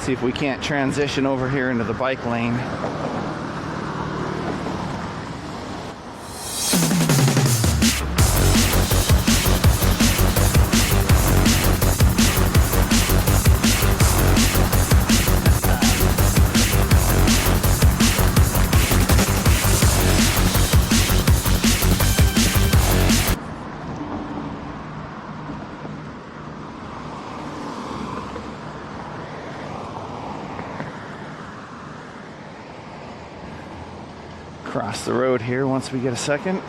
See if we can't transition over here into the bike lane. Cross the road here once we get a second.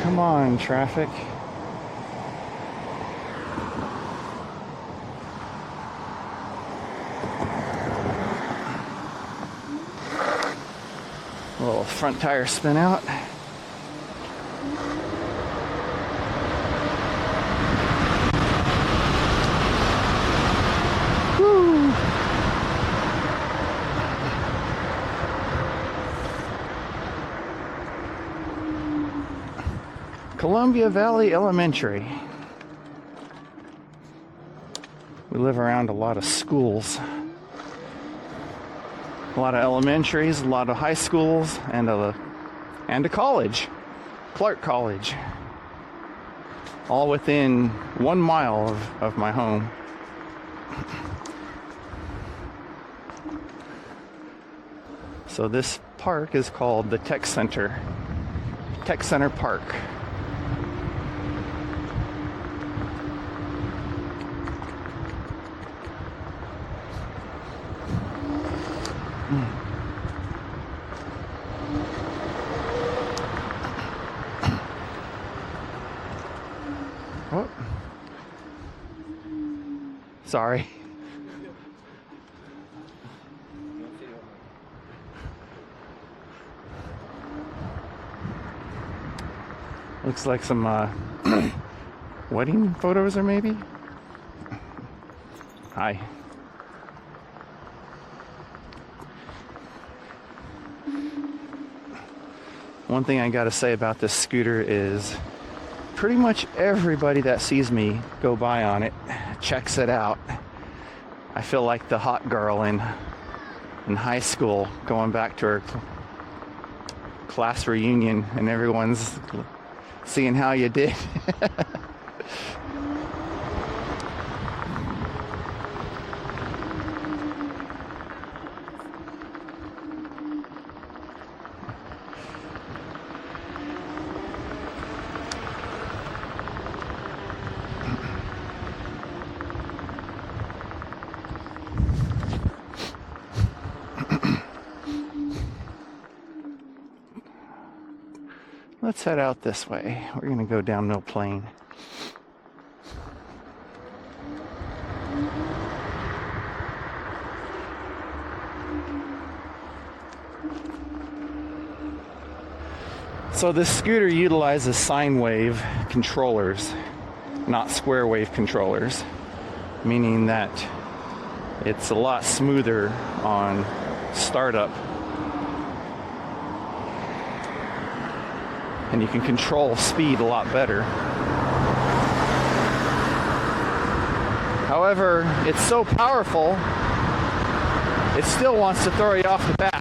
Come on, traffic. A little front tire spin out. Woo. Columbia Valley Elementary. We live around a lot of schools. A lot of elementaries, a lot of high schools, and a college, Clark College, all within 1 mile of my home. So this park is called the Tech Center Park. Oh. Sorry. Looks like some wedding photos, or maybe? Hi. One thing I gotta say about this scooter is pretty much everybody that sees me go by on it checks it out. I feel like the hot girl in high school going back to her class reunion and everyone's seeing how you did. Let's head out this way. We're gonna go down Mill Plain. So this scooter utilizes sine wave controllers, not square wave controllers, meaning that it's a lot smoother on startup. And you can control speed a lot better. However, it's so powerful, it still wants to throw you off the back.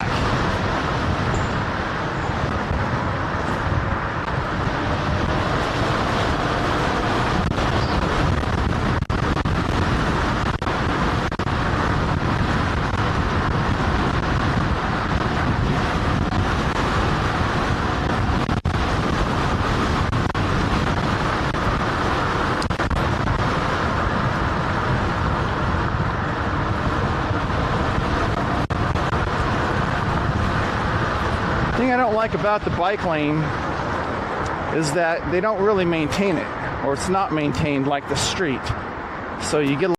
The thing I don't like about the bike lane is that they don't really maintain it, or it's not maintained like the street. So you get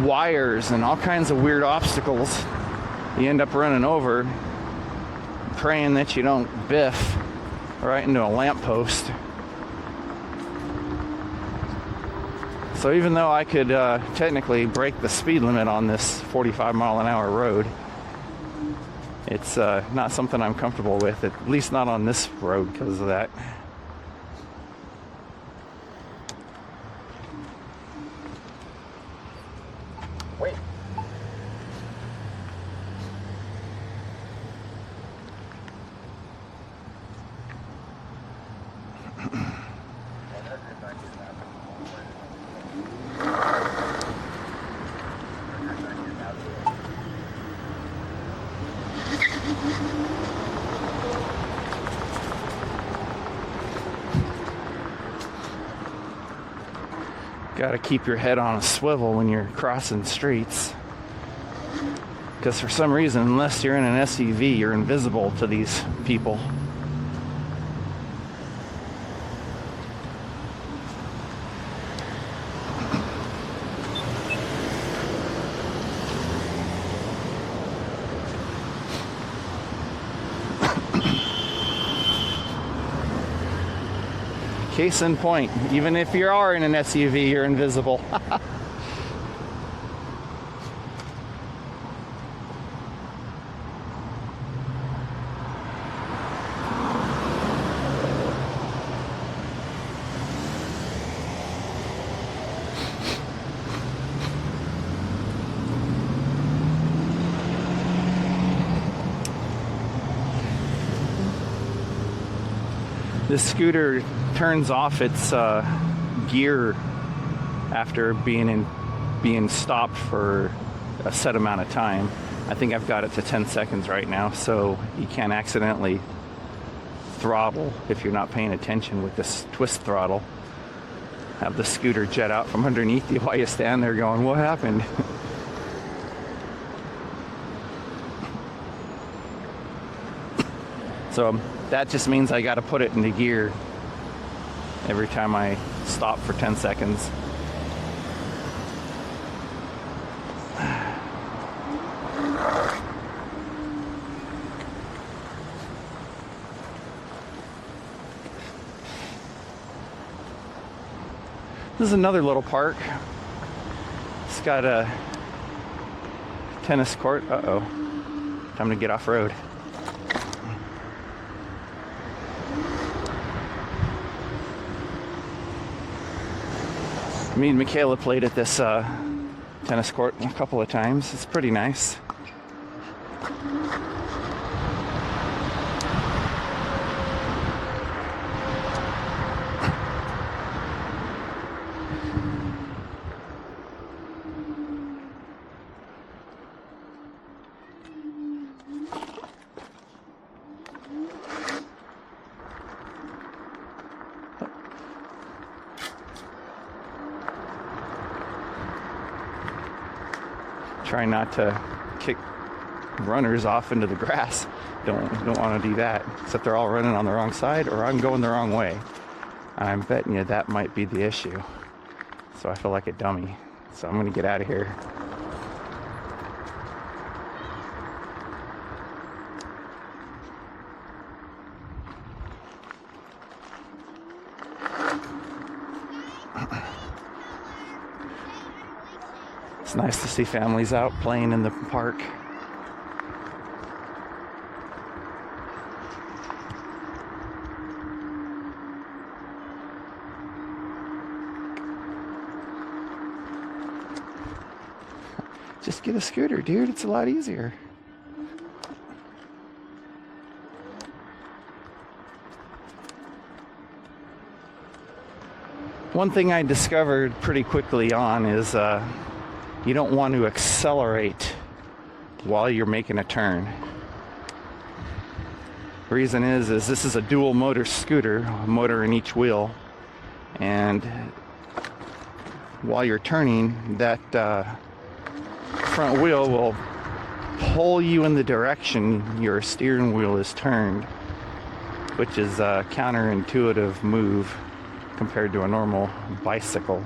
wires and all kinds of weird obstacles you end up running over, praying that you don't biff right into a lamppost. So even though I could technically break the speed limit on this 45-mile-an-hour road, it's not something I'm comfortable with, at least not on this road because of that. Wait. Got to keep your head on a swivel when you're crossing streets, because for some reason, unless you're in an SUV, you're invisible to these people. Case in point, even if you are in an SUV, you're invisible. This scooter turns off its gear after being stopped for a set amount of time. I think I've got it to 10 seconds right now, so you can't accidentally throttle if you're not paying attention with this twist throttle. Have the scooter jet out from underneath you while you stand there going, what happened? So that just means I got to put it into gear every time I stop for 10 seconds. This is another little park. It's got a tennis court. Uh-oh. Time to get off road. Me and Michaela played at this tennis court a couple of times. It's pretty nice. Try not to kick runners off into the grass. Don't want to do that, except they're all running on the wrong side or I'm going the wrong way. I'm betting you that might be the issue. So I feel like a dummy. So I'm going to get out of here. It's nice to see families out playing in the park. Just get a scooter, dude. It's a lot easier. One thing I discovered pretty quickly on is you don't want to accelerate while you're making a turn. The reason is this is a dual motor scooter, a motor in each wheel, and while you're turning, that front wheel will pull you in the direction your steering wheel is turned, which is a counterintuitive move compared to a normal bicycle.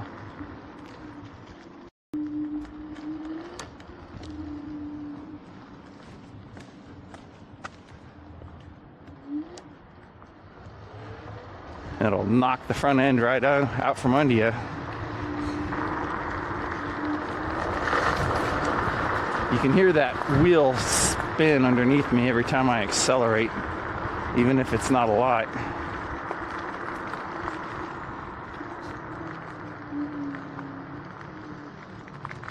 It'll knock the front end right out from under you. You can hear that wheel spin underneath me every time I accelerate, even if it's not a lot.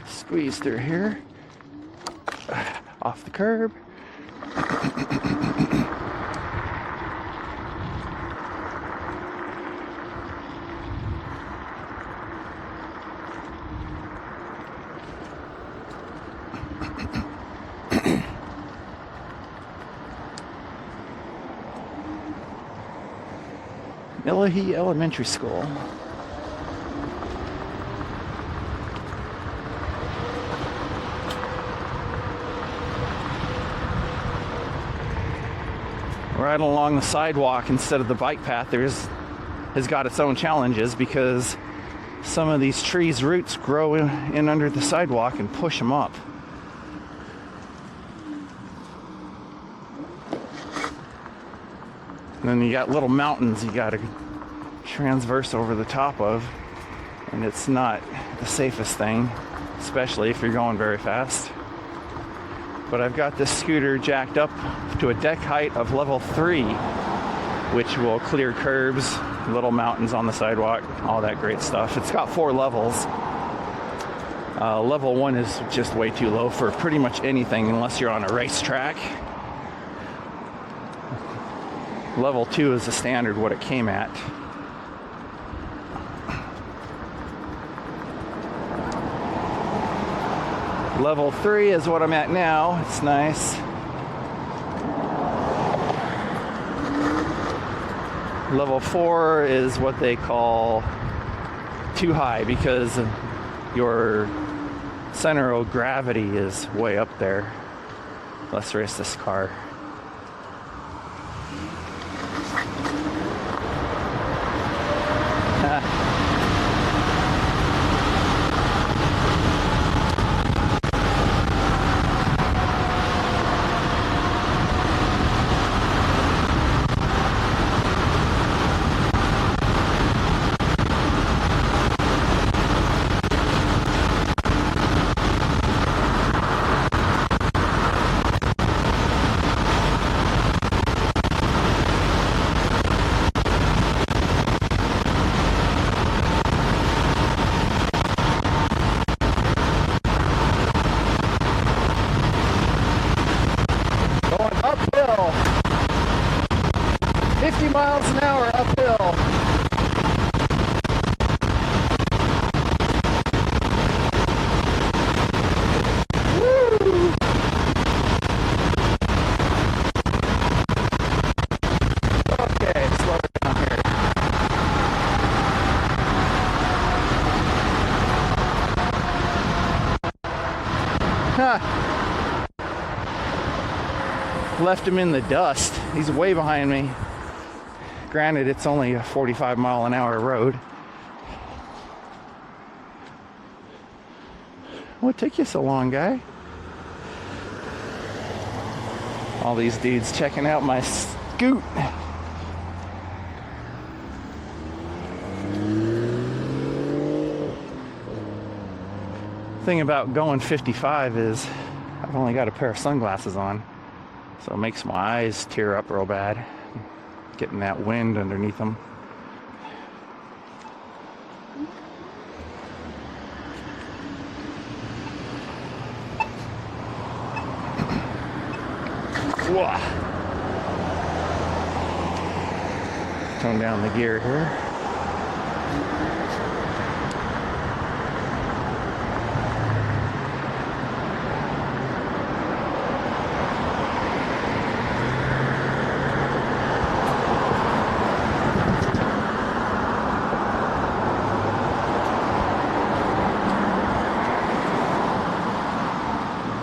Squeeze through here, off the curb. Illahee Elementary School. Right along the sidewalk instead of the bike path has got its own challenges because some of these trees' roots grow in under the sidewalk and push them up. And then you got little mountains you got to transverse over the top of, and it's not the safest thing, especially if you're going very fast. But I've got this scooter jacked up to a deck height of level 3, which will clear curbs, little mountains on the sidewalk, all that great stuff. It's got 4 levels. Level 1 is just way too low for pretty much anything unless you're on a racetrack. Level 2 is the standard what it came at. Level 3 is what I'm at now. It's nice. Level 4 is what they call too high because your center of gravity is way up there. Let's race this car. Uphill, 50 miles an hour uphill. Woo! Okay, slow it down here. Left him in the dust. He's way behind me. Granted, it's only a 45-mile-an-hour road. What took you so long, guy? All these dudes checking out my scoot. Thing about going 55 is I've only got a pair of sunglasses on. So it makes my eyes tear up real bad, getting that wind underneath them. Whoa. Tone down the gear here.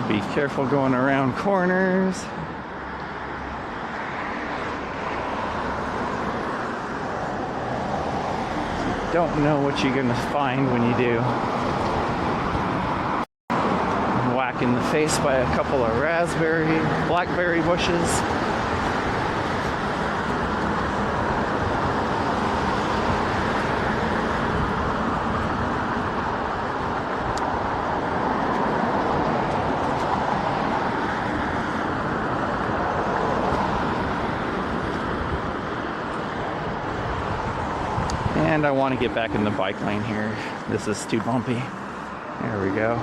Be careful going around corners. Don't know what you're gonna find when you do. Whack in the face by a couple of blackberry bushes. And I want to get back in the bike lane here. This is too bumpy. There we go.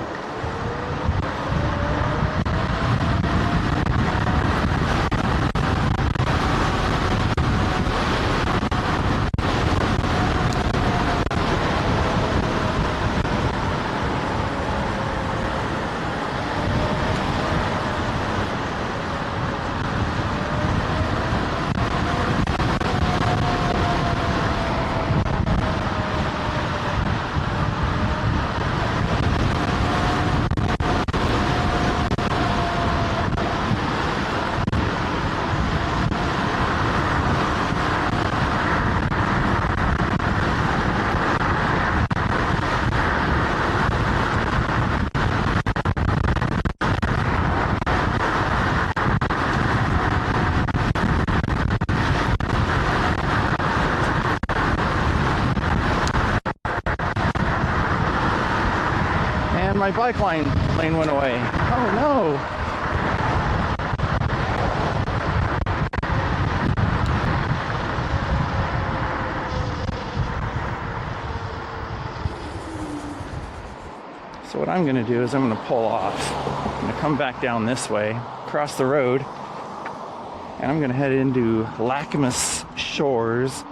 My bike lane went away. Oh no. So what I'm going to do is I'm going to pull off. I'm going to come back down this way, across the road, and I'm going to head into Lacamas Shores.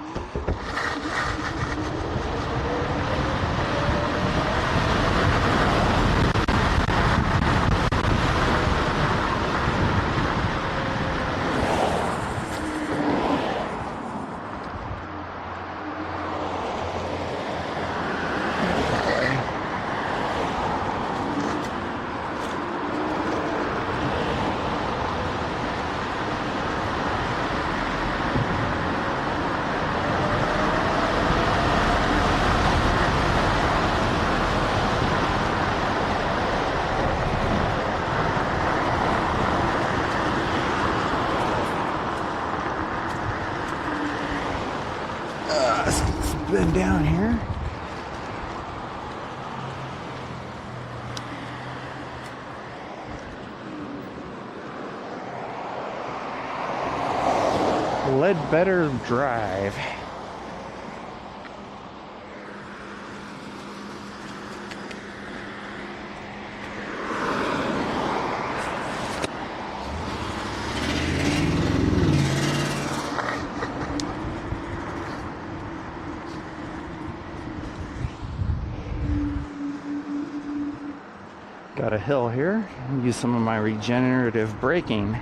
Then down here. Ledbetter Drive. Got a hill here. Use some of my regenerative braking.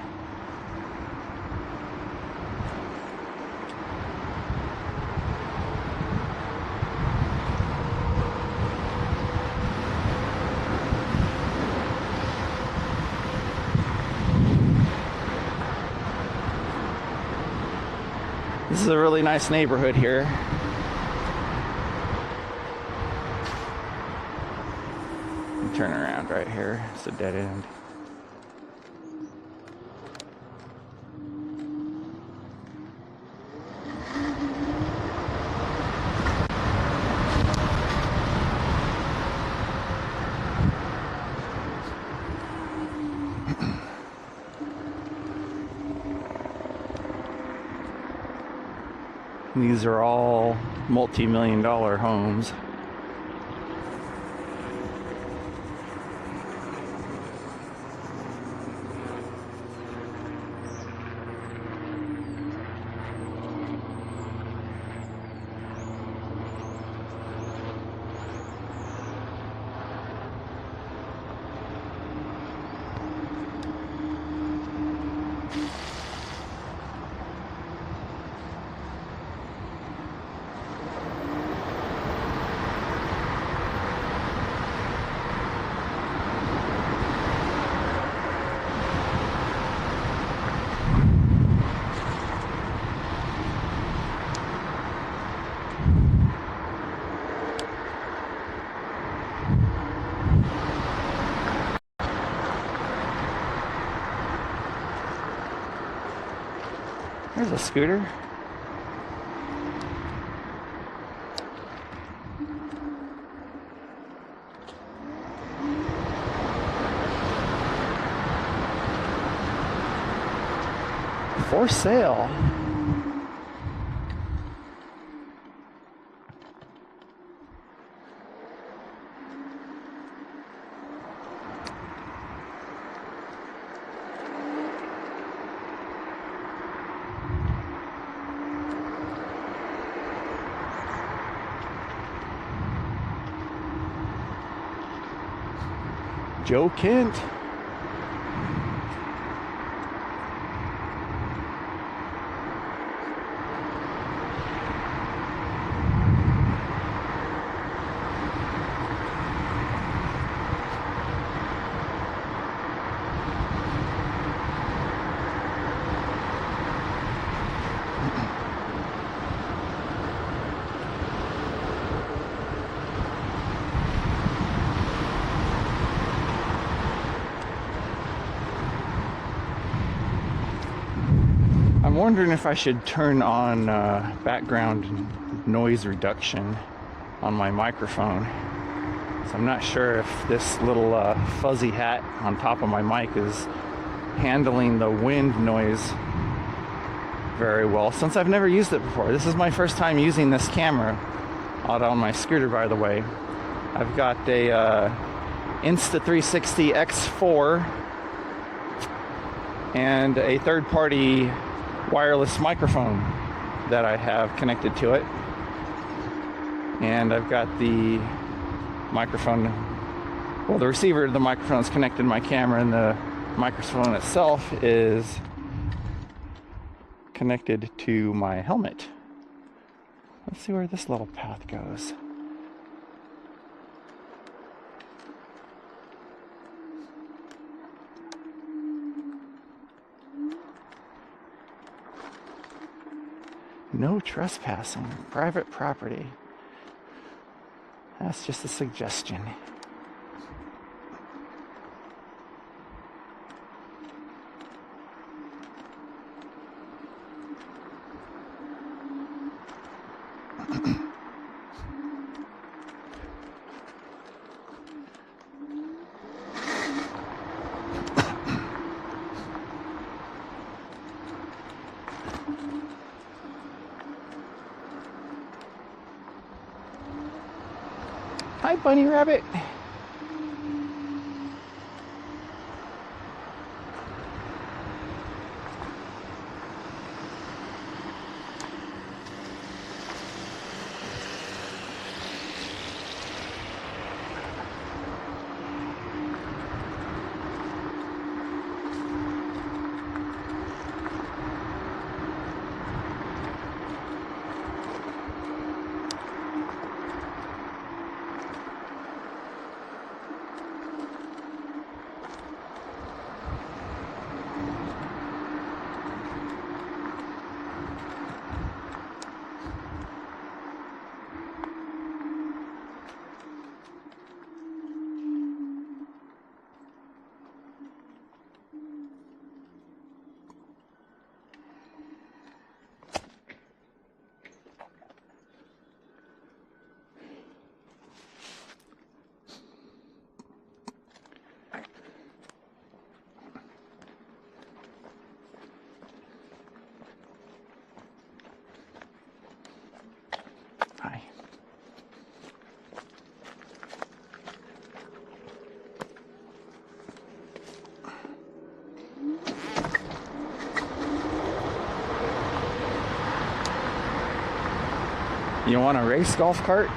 This is a really nice neighborhood here. Turn around right here. It's a dead end. These are all multi-million-dollar homes. There's a scooter. For sale. Joe Kent. I'm wondering if I should turn on background noise reduction on my microphone. So I'm not sure if this little fuzzy hat on top of my mic is handling the wind noise very well, since I've never used it before. This is my first time using this camera out on my scooter, by the way. I've got a Insta360 X4 and a third-party wireless microphone that I have connected to it, and I've got the microphone, well, the receiver of the microphone is connected to my camera, and the microphone itself is connected to my helmet. Let's see where this little path goes. No trespassing, private property. That's just a suggestion. Hi, bunny rabbit. Hi. You want a race golf cart?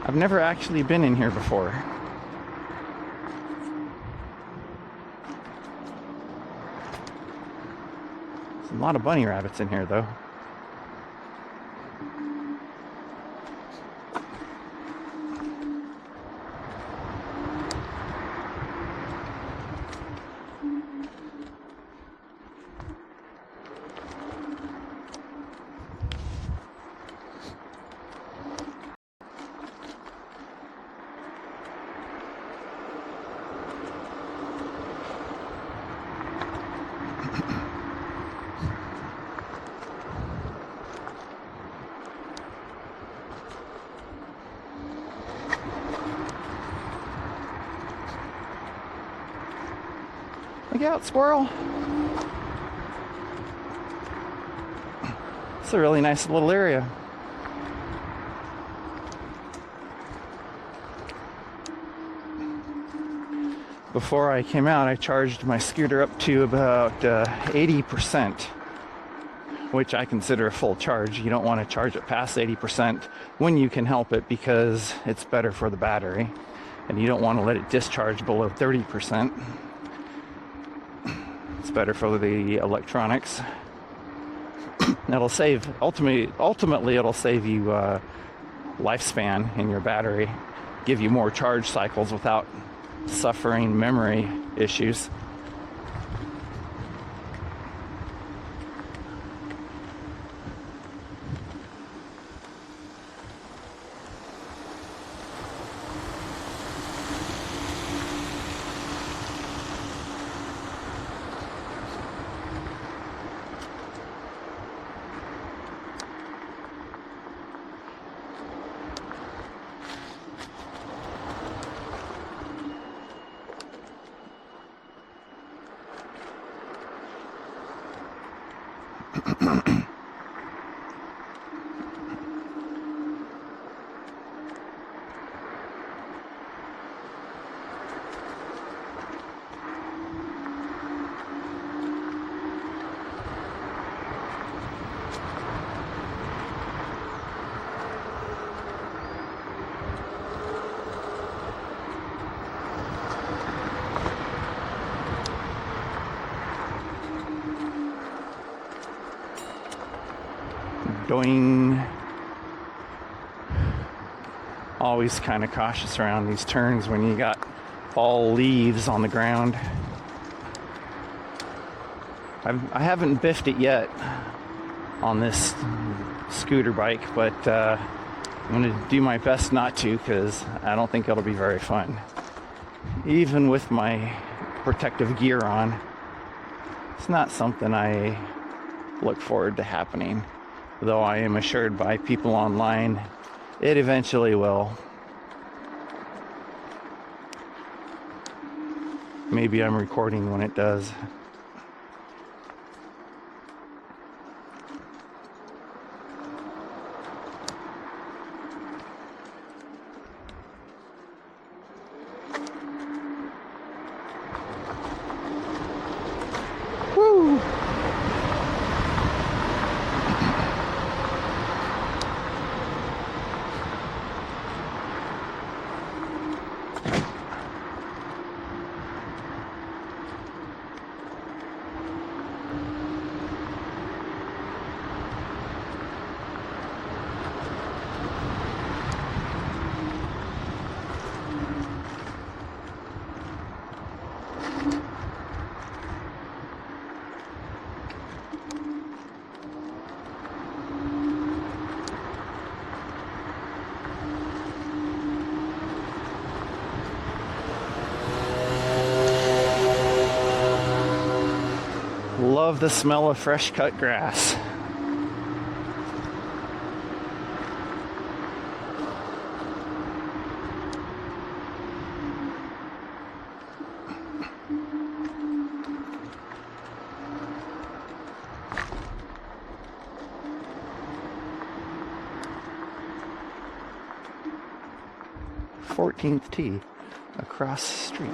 I've never actually been in here before. There's a lot of bunny rabbits in here, though. Look out, squirrel. It's a really nice little area. Before I came out, I charged my scooter up to about 80%, which I consider a full charge. You don't want to charge it past 80% when you can help it, because it's better for the battery, and you don't want to let it discharge below 30%. It's better for the electronics. It'll save, ultimately it'll save you lifespan in your battery, give you more charge cycles without suffering memory issues. Going always kind of cautious around these turns when you got all leaves on the ground. I haven't biffed it yet on this scooter bike, but I'm going to do my best not to, because I don't think it'll be very fun. Even with my protective gear on, it's not something I look forward to happening. Though I am assured by people online, it eventually will. Maybe I'm recording when it does. Woo! Love the smell of fresh cut grass. Fourteenth tee across the street.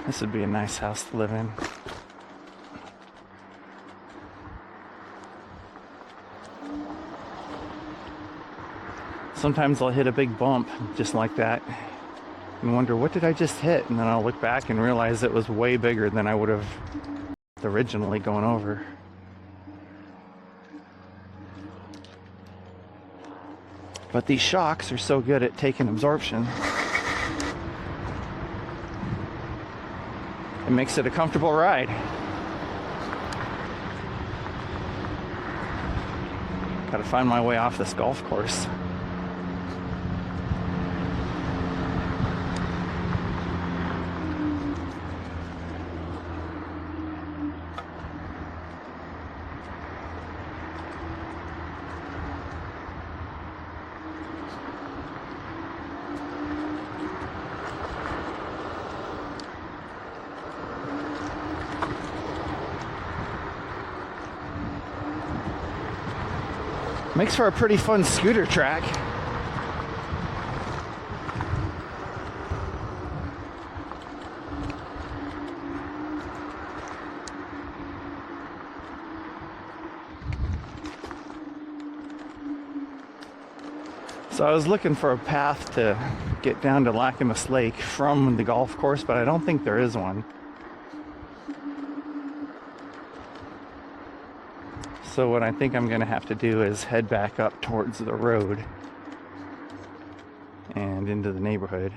This would be a nice house to live in. Sometimes I'll hit a big bump just like that and wonder, what did I just hit? And then I'll look back and realize it was way bigger than I would have originally going over. But these shocks are so good at taking absorption. It makes it a comfortable ride. Gotta find my way off this golf course. Makes for a pretty fun scooter track. So I was looking for a path to get down to Lacamas Lake from the golf course, but I don't think there is one. So what I think I'm going to have to do is head back up towards the road and into the neighborhood.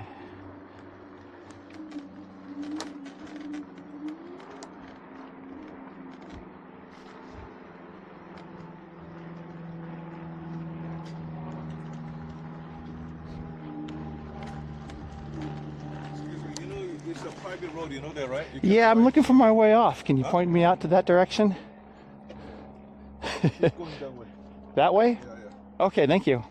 It's a private road, you know that, right? Yeah, I'm looking for my way off. Can you point me out to that direction? It's going that way. That way? Yeah, yeah. Okay, thank you.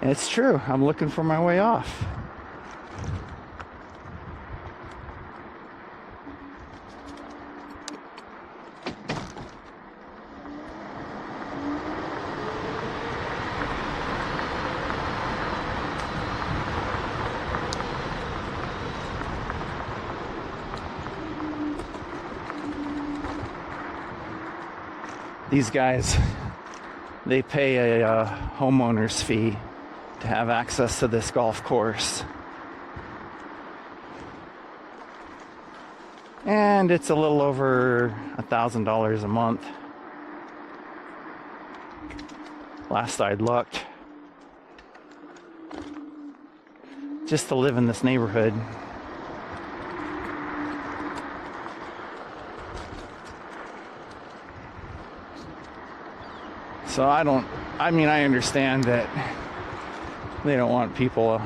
It's true. I'm looking for my way off. These guys, they pay a homeowner's fee to have access to this golf course. And it's a little over $1,000 a month. Last I'd looked. Just to live in this neighborhood. So I understand that they don't want people,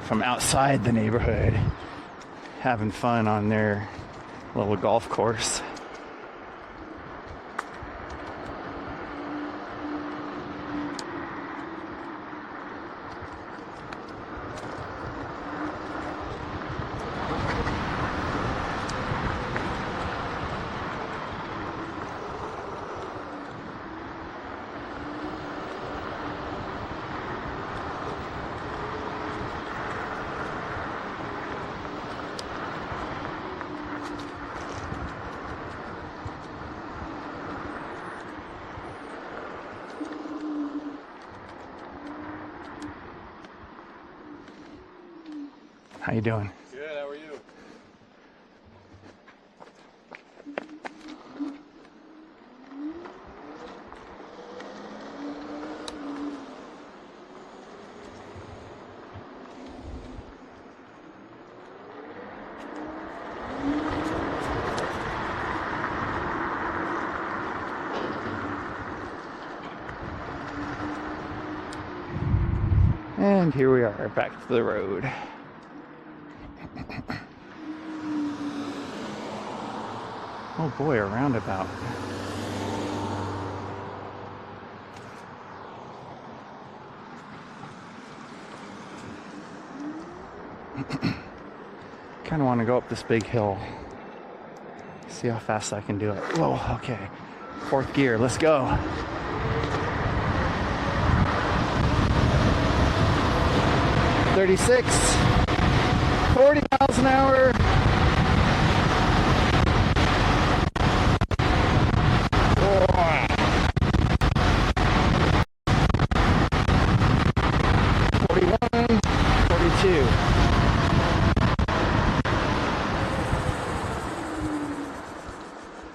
from outside the neighborhood having fun on their little golf course. How you doing? Good, how are you? And here we are, back to the road. Oh boy, a roundabout. Kind of want to go up this big hill. See how fast I can do it. Whoa, okay. Fourth gear, let's go. .36, 40 miles an hour.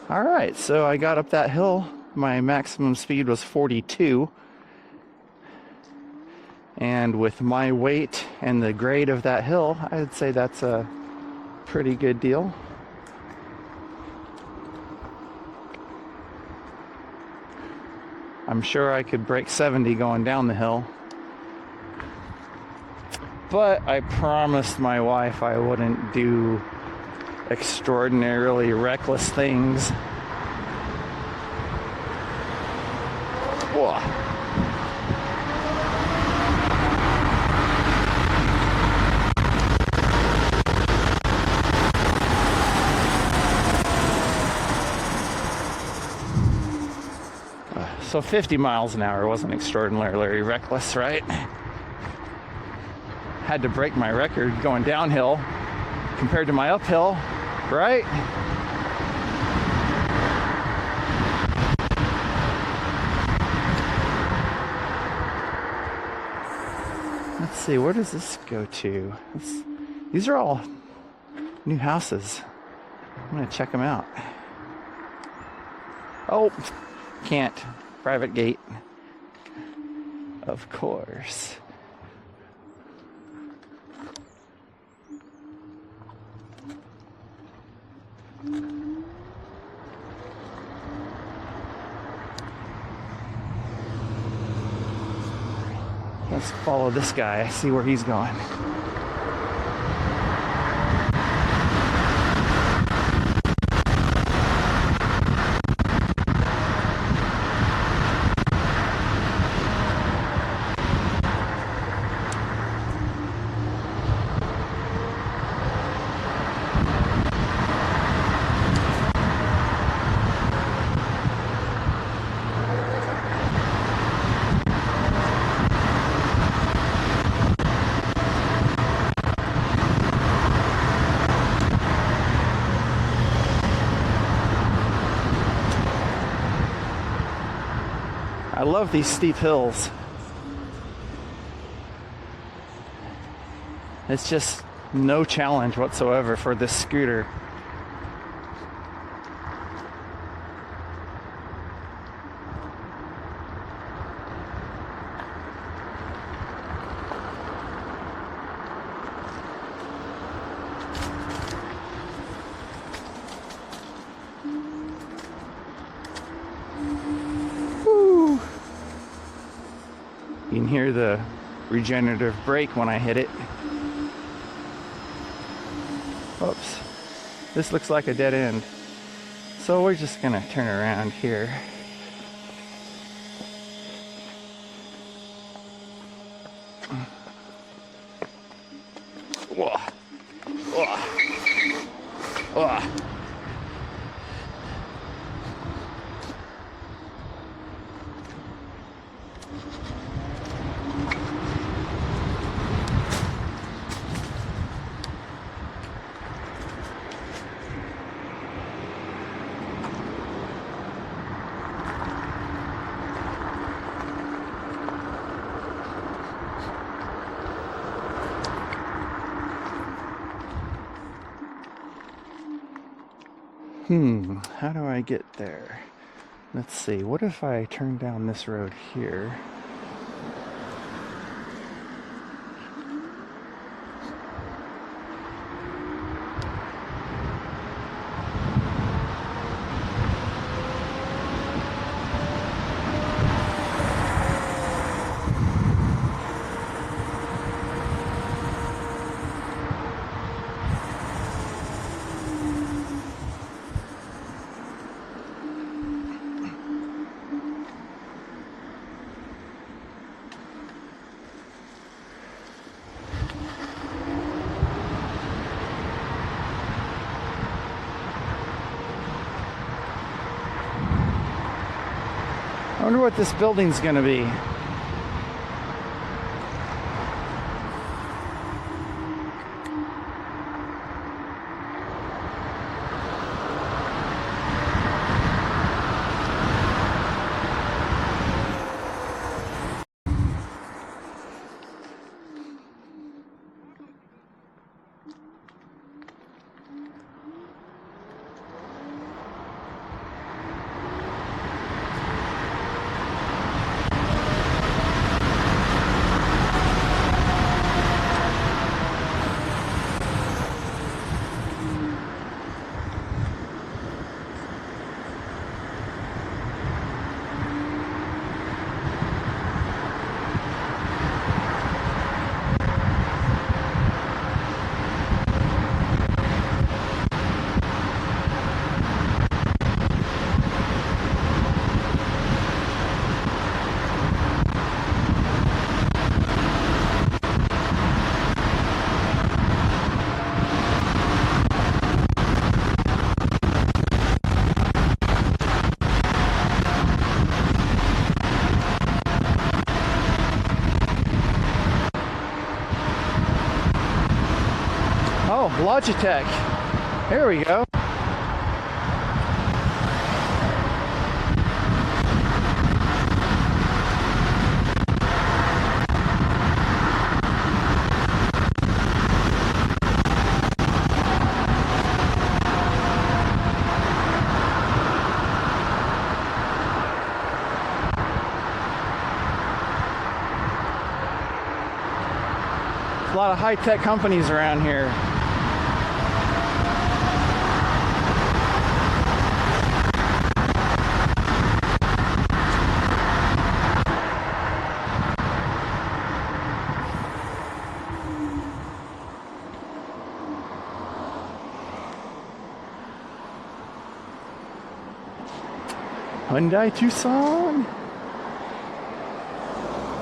All right, so I got up that hill. My maximum speed was 42. And with my weight and the grade of that hill, I'd say that's a pretty good deal. I'm sure I could break 70 going down the hill. But I promised my wife I wouldn't do extraordinarily reckless things. Whoa. So 50 miles an hour wasn't extraordinarily reckless, right? Had to break my record going downhill compared to my uphill, right? Let's see, where does this go to? These are all new houses. I'm gonna check them out. Oh, can't. Private gate. Of course. Let's follow this guy, see where he's going. I love these steep hills. It's just no challenge whatsoever for this scooter. You can hear the regenerative brake when I hit it. Oops. This looks like a dead end. So we're just gonna turn around here. Whoa. Whoa. Whoa. How do I get there? Let's see, what if I turn down this road here? I wonder what this building's gonna be. Oh, Logitech. Here we go. A lot of high-tech companies around here. Hyundai Tucson.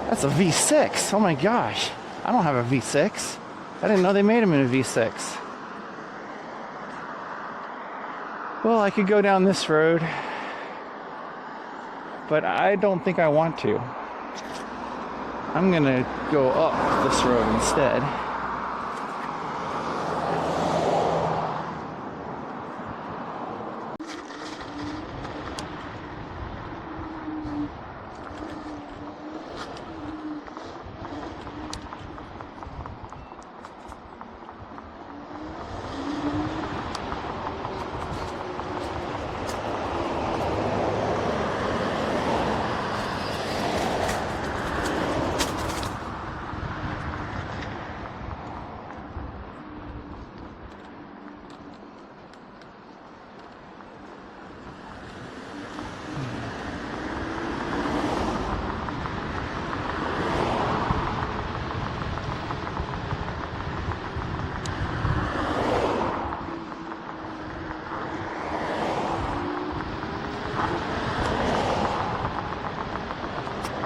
That's a V6. Oh my gosh. I don't have a V6. I didn't know they made them in a V6. Well, I could go down this road, but I don't think I want to. I'm gonna go up this road instead.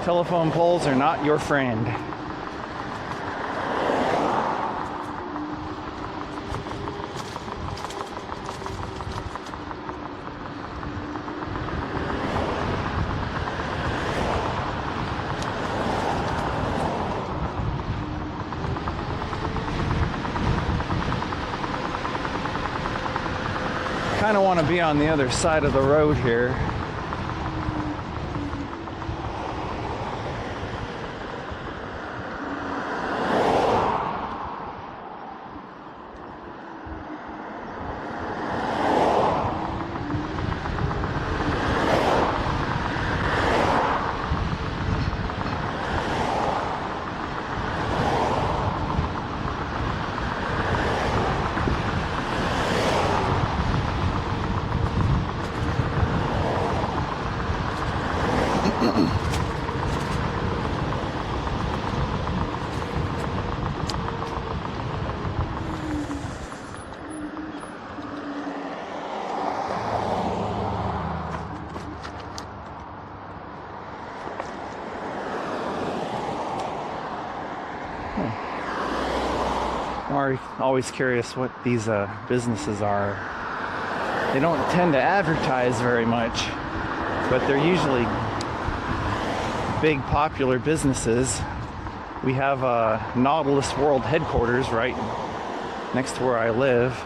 Telephone poles are not your friend. Kind of want to be on the other side of the road here. I'm always curious what these businesses are. They don't tend to advertise very much, but they're usually big, popular businesses. We have Nautilus World headquarters right next to where I live.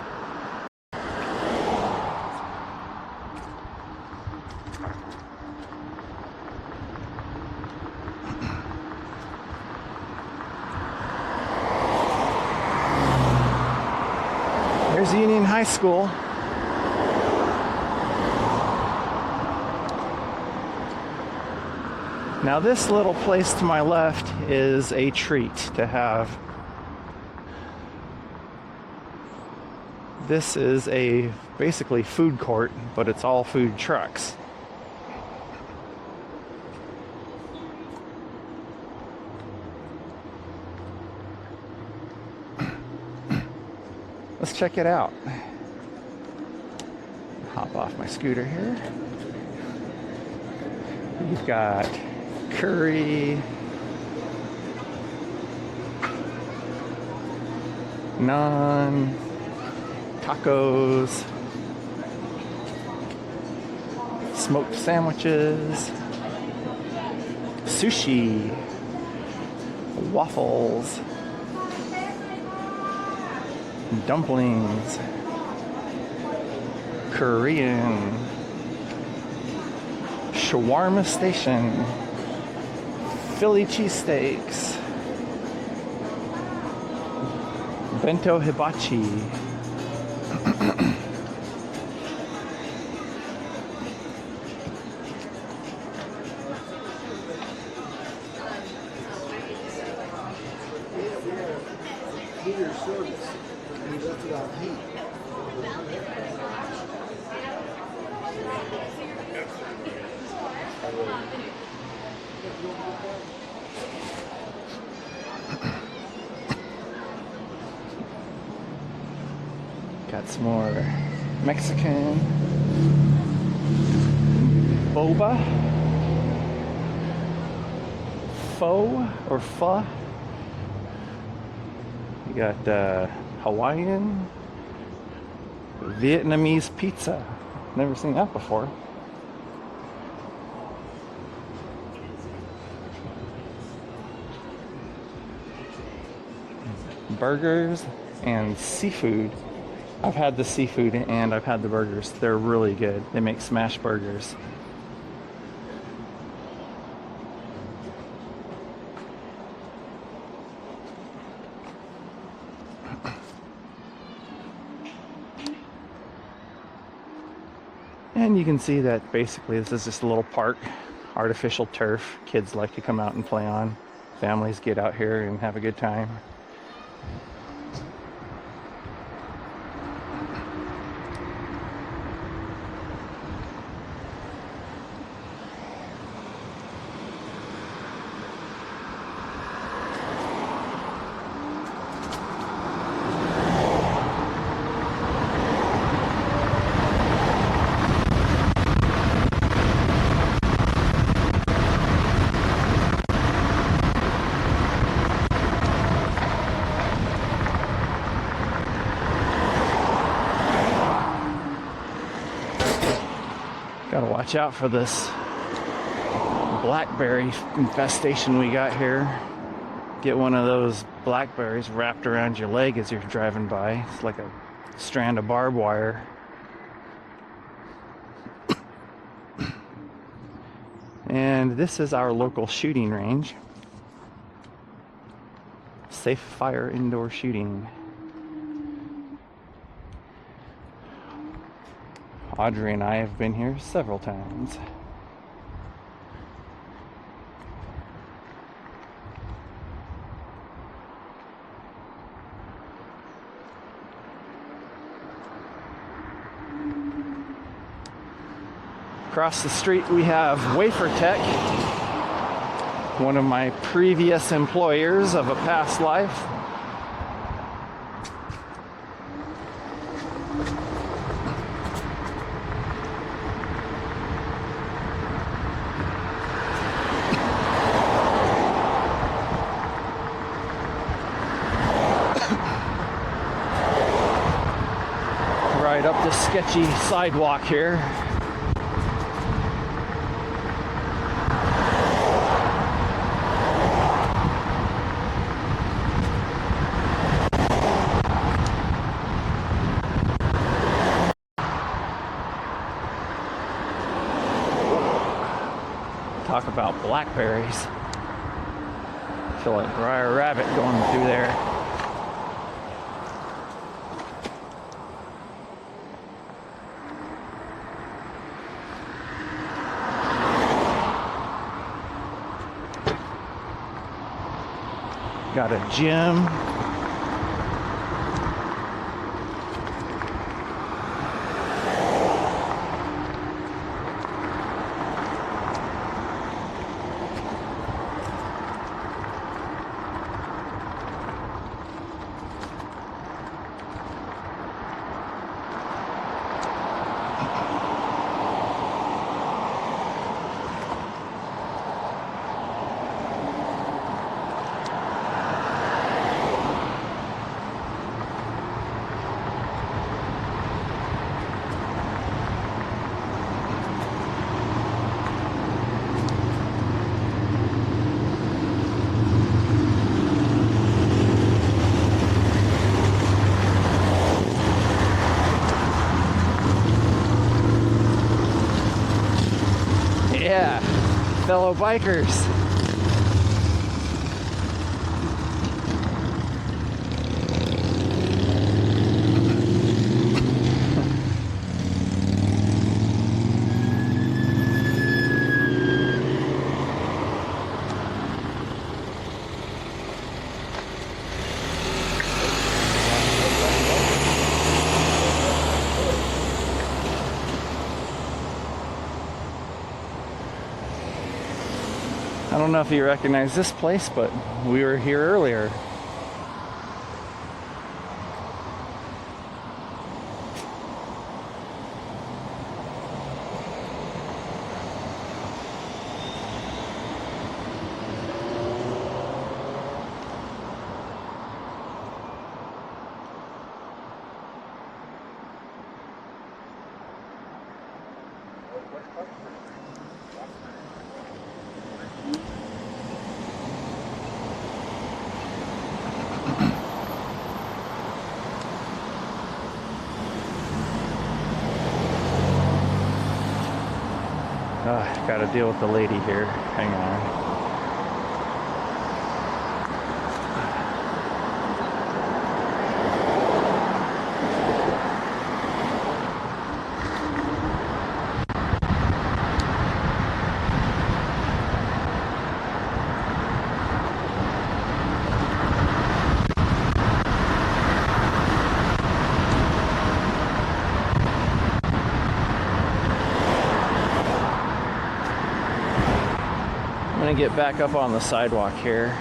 There's Union High School. Now this little place to my left is a treat to have. This is a basically food court, but it's all food trucks. Let's check it out. Hop off my scooter here. You've got curry, naan, tacos, smoked sandwiches, sushi, dumplings, Korean, shawarma station, Philly cheesesteaks, bento hibachi, Your service. You left it on heat. got some more Mexican boba, pho or pho. You got Hawaiian, Vietnamese pizza. Never seen that before. Burgers and seafood. I've had the seafood and I've had the burgers. They're really good. They make smash burgers. And you can see that basically this is just a little park, artificial turf. Kids like to come out and play on. Families get out here and have a good time. Gotta watch out for this blackberry infestation we got here. Get one of those blackberries wrapped around your leg as you're driving by. It's like a strand of barbed wire. And this is our local shooting range. Safe fire indoor shooting. Audrey and I have been here several times. Across the street we have Wafer Tech, one of my previous employers of a past life. Right up this sketchy sidewalk here. Talk about blackberries. I feel like Briar Rabbit going through there. Got a gym. Yeah, fellow bikers. I don't know if you recognize this place, but we were here earlier. Gotta deal with the lady here. Hang on. I'm gonna get back up on the sidewalk here.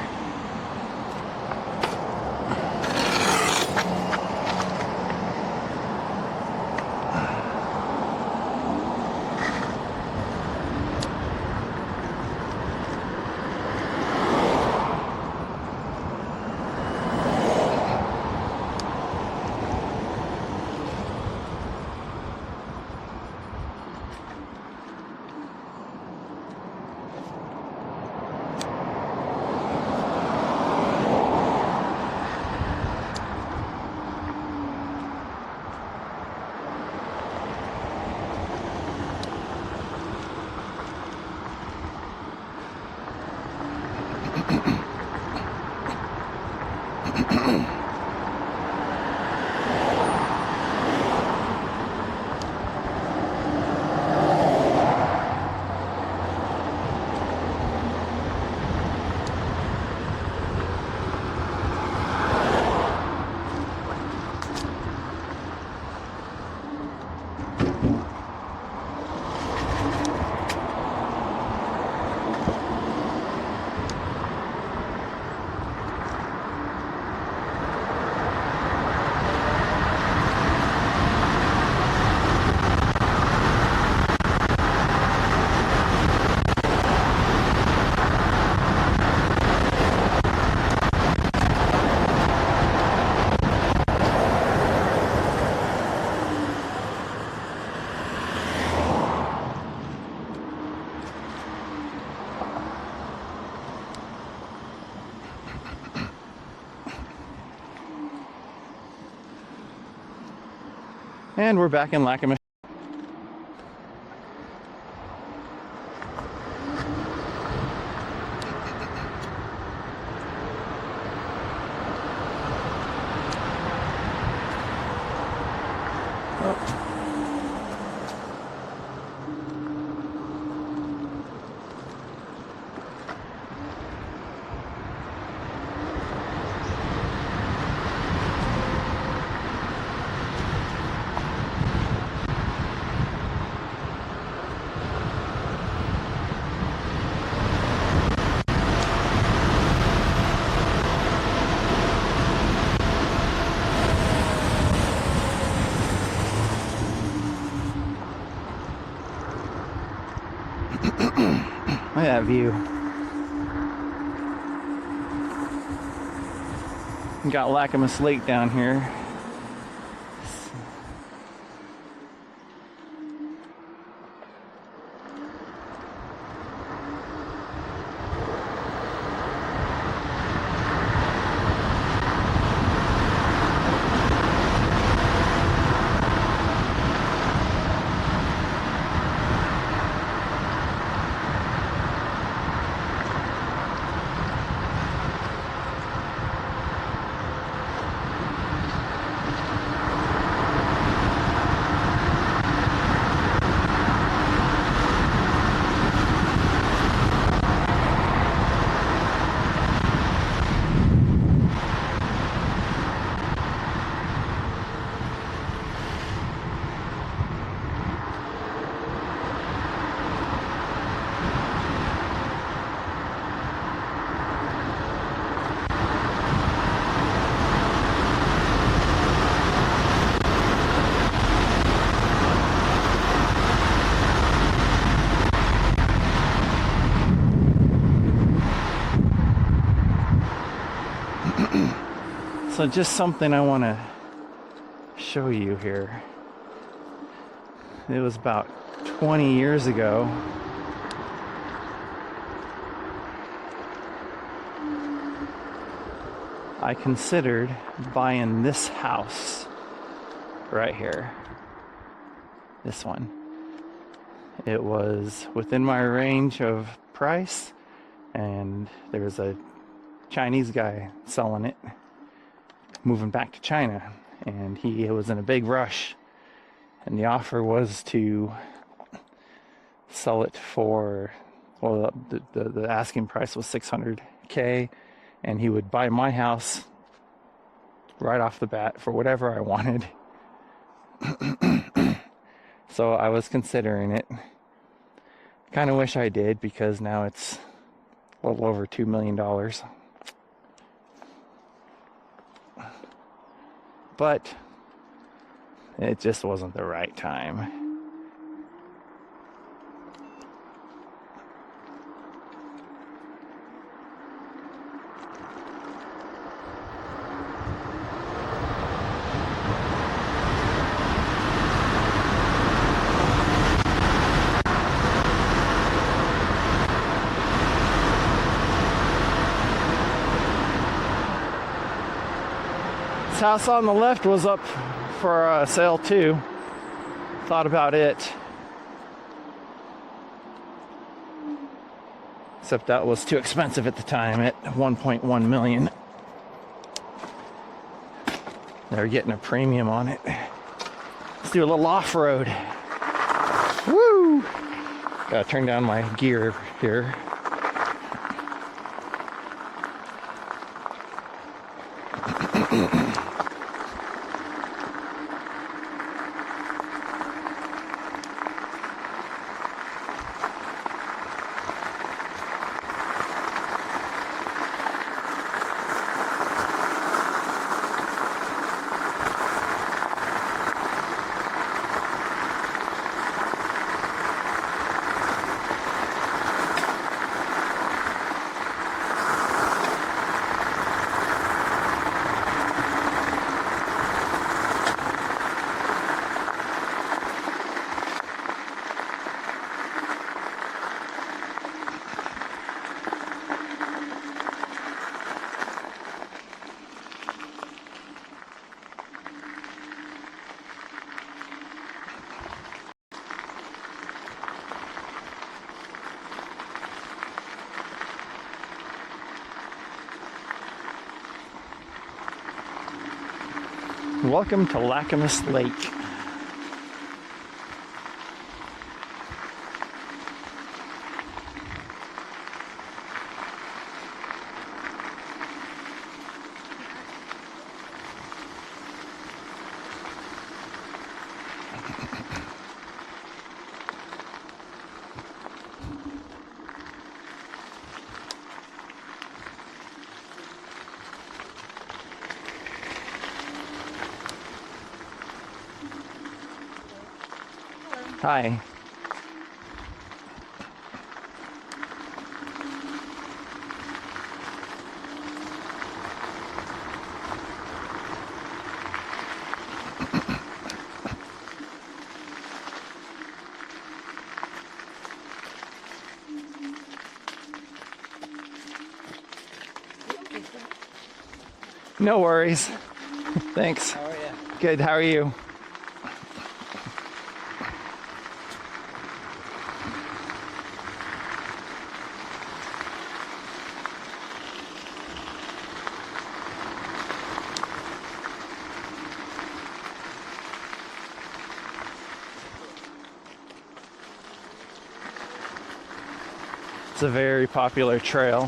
And we're back in Lacamas. Look at that view. We got Lacamas Lake down here. So just something I want to show you here. It was about 20 years ago. I considered buying this house right here. This one. It was within my range of price, and there was a Chinese guy selling it, moving back to China, and he was in a big rush, and the offer was to sell it for, well, the asking price was $600K, and he would buy my house right off the bat for whatever I wanted. So I was considering it. Kind of wish I did, because now it's a little over $2 million. But it just wasn't the right time. This house on the left was up for sale too. Thought about it. Except that was too expensive at the time at 1.1 million. They're getting a premium on it. Let's do a little off-road. Woo! Gotta turn down my gear here. Welcome to Lacamas Lake. Hi. No worries. Thanks. How are you? Good, how are you? It's a very popular trail.